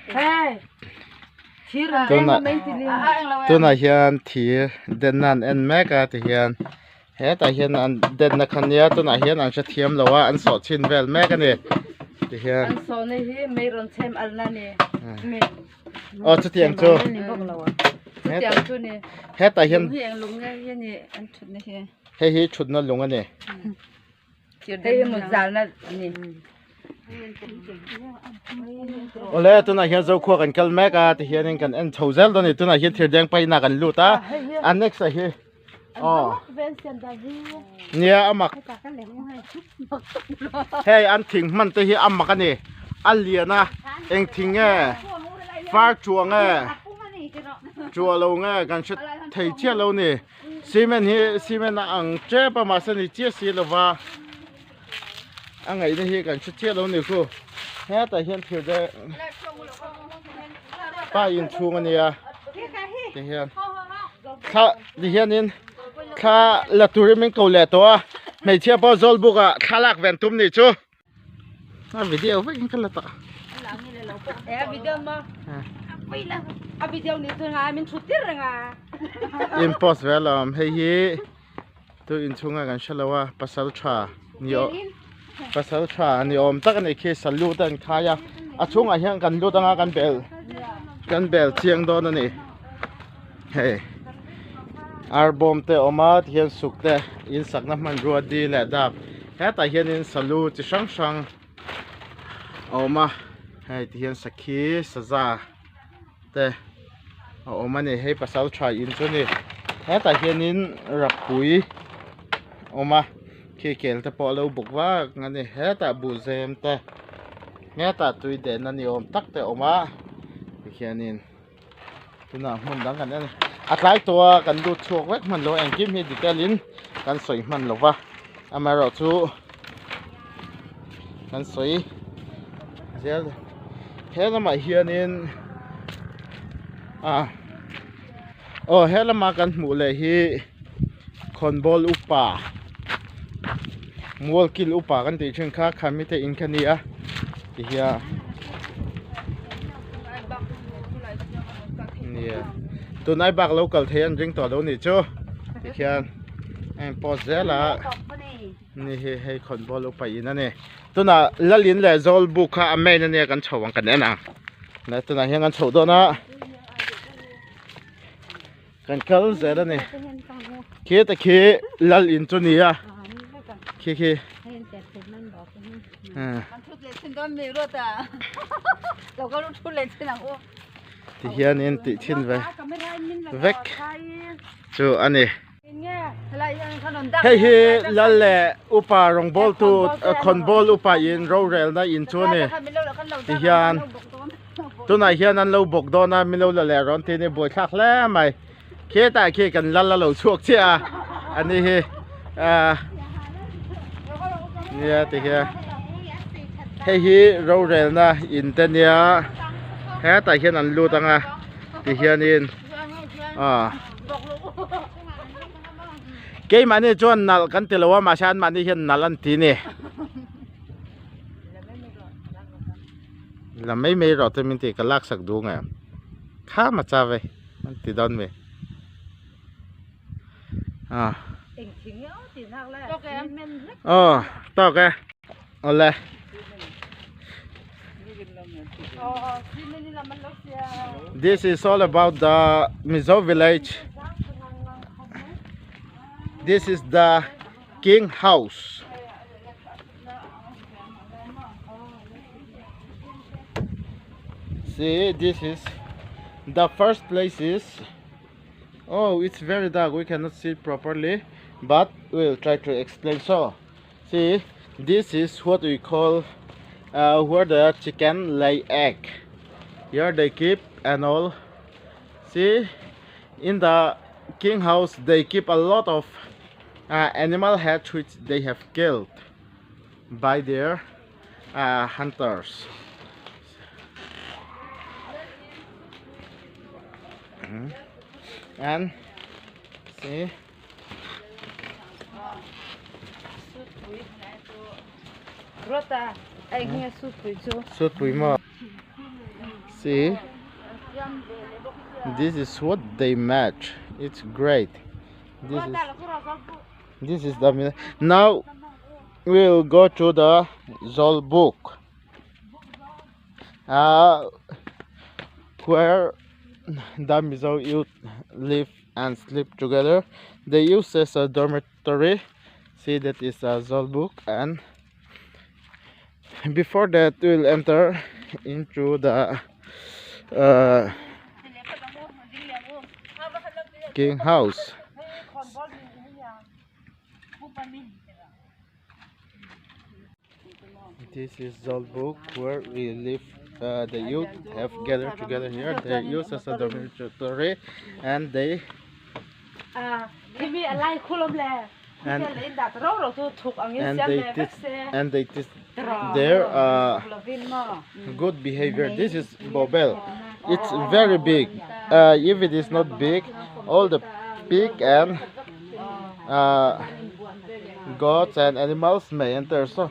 Hey, tôi nói hiện thì đến nan en mega thì hiện hết tại hiện anh đến na khăn nhá tôi nói hiện anh sẽ thiêm lâu anh sọt chín vel mega nè thì hiện anh so này hi mấy ron xem ăn nè, chút tiền cho tiếng chú nè, hết tại hiện hiện lúng nghe nè, anh chút nè, hay chút nó lùng anh nè đây một dàn là nè. Ole tôi nói hiện dấu khoaกัน cal mega thì hiện anh cần anh thâu zel đó nè tôi nói hiện thiệt đang bay naกันluta anh next là hi nia amak hey anh thỉnh man tới hi amak anh nè anh liền à anh thỉnh nghe phá chuồng nghe chùa lâu nghe gần chút thấy chia lâu nè xi men là ăn chế ba mà sinh chia xí lâu va anh ấy thì gần chút chia lâu nè cô hết tại hiện thiệt đấy ba yên chuông anh nè thì hiện khá thì hiện in khá là tụi mình cầu lệ to mấy chia bao zol buộc à khá lạc ven tôm này chú video vậy cái là Video mà video này tôi ngay mình chụp tiết rồi à impossible làm hay hi tôi in chung gần sao là pasal cha nhiều pasal cha nhiều tất này khi salu dan khaya à chung à hiện gần lu đang gần bel chiang đó nè hey album te oma hian suk te in sakna man ro di le dap heta hian in salu chi sang sang oma hei hian sakhi saza te oma ne hei pasal try in chu ni heta hian in rapui oma ke kel te polo bukwa ngani heta bu zem te heta tui de na ni om tak te oma hian in tuna mun dang kan ani atlaiตัวกันดูช่วงเวกมันโลเองกิมฮีดิเตลินกันสวยมันโลวะอามาเราชูกันสวยเจ้าเฮลมาเฮียนินโอ้เฮลมากันหมู่เลยฮีคอนบอลอุปามัวกิลอุปากันตีเชิงค้าคามิเตอินคันนี้อ่ะที่เฮียเนี่ยตัวไหนบักเราเกิดเทียนริงต่อแล้วนี่จูที่เขียนไอ้ปอดเจละนี่ให้คนบอลลูกไปนั่นนี่ตัวน่ะละลินแหละโจลบุกข้าอเมนั่นเนี่ยกันฉวังกันแน่นะแล้วตัวน่ะเห็นกันฉวตัวน่ะกันเกิดเจละนี่ขี้ตะขี้ละลินตัวนี้อ่ะขี้เราก็รู้ทุเรศนะโอ้ ที่เขียนนี่ติชินไปเวกจูอันนี้เฮ้ยละเล่อุปารองบอลตูคนบอลอุปอินโรเรลนะอินชัวนี่ที่เขียนตัวไหนเขียนนั้นเราบกโดนนะไม่รู้ละเล่ร้อนที่นี่บวยคักแล้วไหมเขี้ยแต่เขี้ยกันละเราชวกเชียอันนี้เนี่ยที่เขียนเฮ้ยโรเรลนะอินเตเนียแค่แต่เขียนนั้นรู้ตั้งอ่ะที่เขียนอินเกมอันนี้จวนนัลกันติลว่ามาชันมันนี่เห็นนัลอันทีนี่แล้วไม่รอแต่มันติกลักสักดูไงข้ามาจ้าไปมันติดอนไหมต่อแกเอาเลย This is all about the Mizo village. This is the king house. See, this is the first place is. Oh, it's very dark. We cannot see properly, but we'll try to explain. So, see, this is what we call where the chicken lay egg. Here they keep and all. See, in the king house they keep a lot of animal heads which they have killed by their hunters. And see, Rota, anh nghe sụt với chú. sút bụi mờ. See, this is what they match. It's great. This is the now we'll go to the Zol book, where the Mizo youth live and sleep together. They use as a dormitory. See, that is a Zol book, and before that we'll enter into the king house. This is Zolbook, where we live. The youth have gathered together here. They use as a dormitory, and they and they teach their good behavior. This is Bobel. It's very big. If it is not big, all the pig and goats and animals may enter. So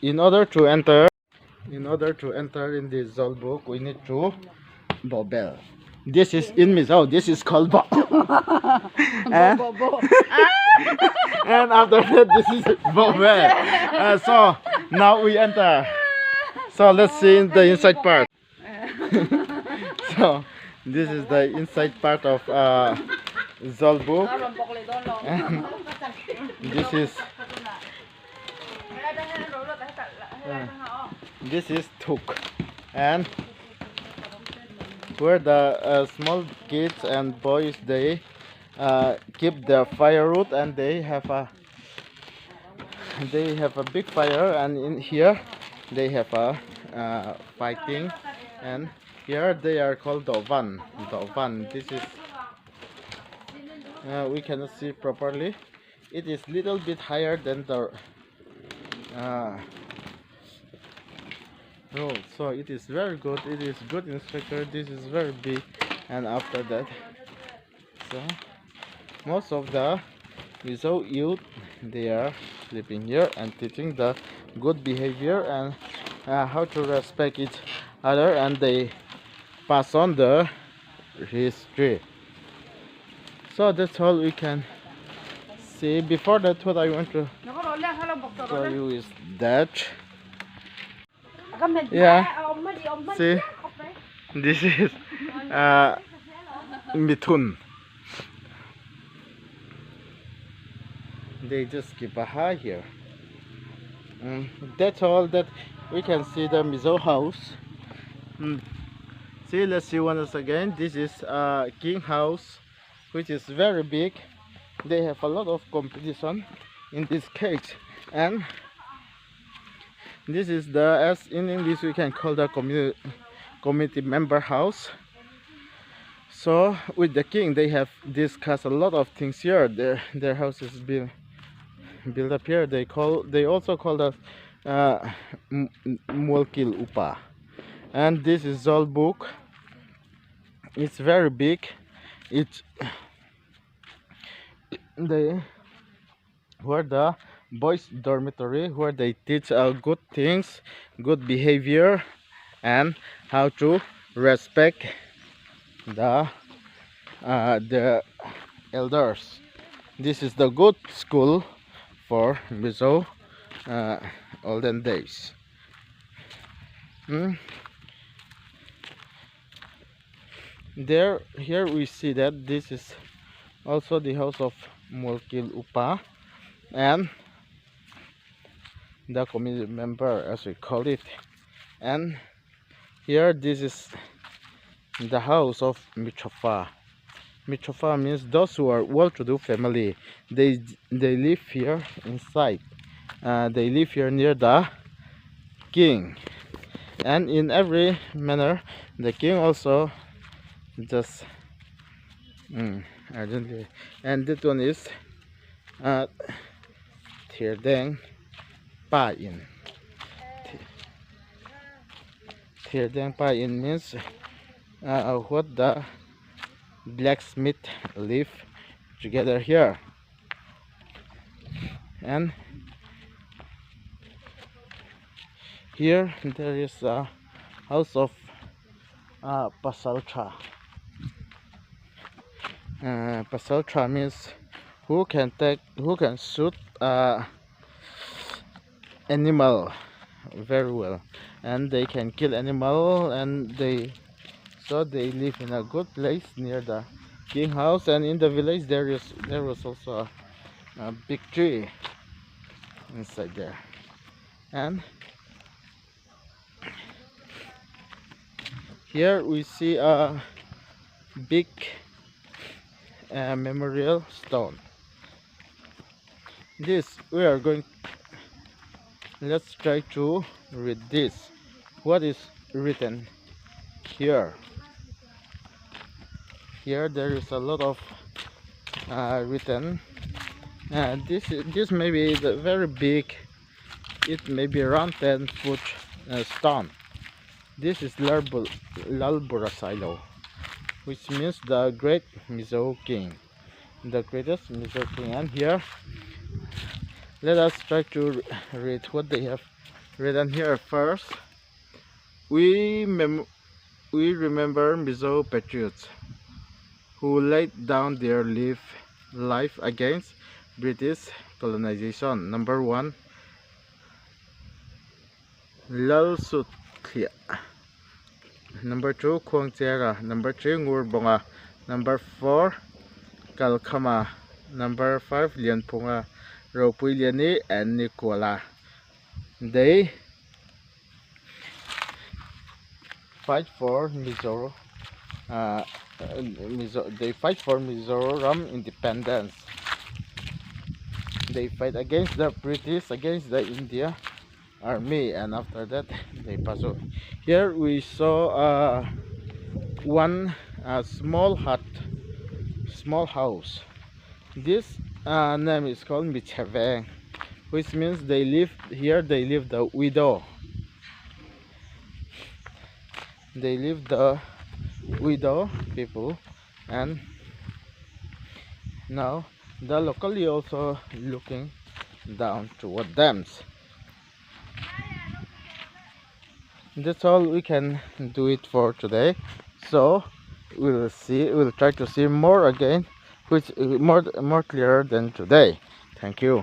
in order to enter in the Zol book, we need to Bobel. This is in Mizo. This is called Bo. and, and after that, this is Bobel. So now we enter. So let's see in the inside part. So this is the inside part of Zol book. And this is Tuk, and where the small kids and boys, they keep their firewood, and they have a big fire, and in here they have a fighting, and here they are called Dovan. This is we cannot see properly. It is little bit higher than the road, so it is very good. It is good inspector. This is very big, and after that, so most of the Mizo youth, they are sleeping here and teaching the good behavior and how to respect each other, and they pass on the history. So that's all we can see. Before that, what I want to show you is that, yeah, see, this is Mithun. They just keep a high here. That's all that we can see the Mizo house. See, let's see once again. This is a king house, which is very big. They have a lot of competition in this cage, and this is the, as in English we can call the community member house. So with the king, they have discussed a lot of things here. Their house is built up here. They also call that Mulkil Upa. And this is Zol book. It's very big. It's where the boys dormitory, where they teach good things, good behavior, and how to respect the elders. This is the good school for Mizo olden days. Here we see that this is also the house of Mulkil Upa, and the community member, as we call it. And here, this is the house of Michofa. Michofa means those who are well-to-do family. They live here inside. They live here near the king, and in every manner, the king also just urgently. And that one is Thierdeng Pa In. Thierdeng Pa In means what the blacksmith live together here. And Here there is a house of Pasalcha. Pasalcha means who can shoot animal very well, and they can kill animal, and they live in a good place near the king house. And in the village there was also a big tree inside there. And here we see a big memorial stone. Let's try to read this. What is written here? Here there is a lot of written. This may be the very big. It may be around 10-foot stone. This is Lalbura Silo, which means the great Mizo king, the greatest Mizo king. And here, let us try to read what they have written here. First, we remember Mizo patriots who laid down their life against British colonization. Number 1, Lal Sutlia. Number 2, Kuang Tiara. Number 3, Ngur Bonga. Number 4, Kalkama. Number 5, Lian Punga, Ropui Liani, and Nicola. They fight for Mizo. They fight for Mizoram independence. They fight against the British, against the India army, and after that they pass over. Here we saw one small house. This name is called Micheveng, which means they live the widow. They live the widow people, and now the locally also looking down toward them. That's all we can do it for today. So we'll try to see more again, which more clearer than today. Thank you.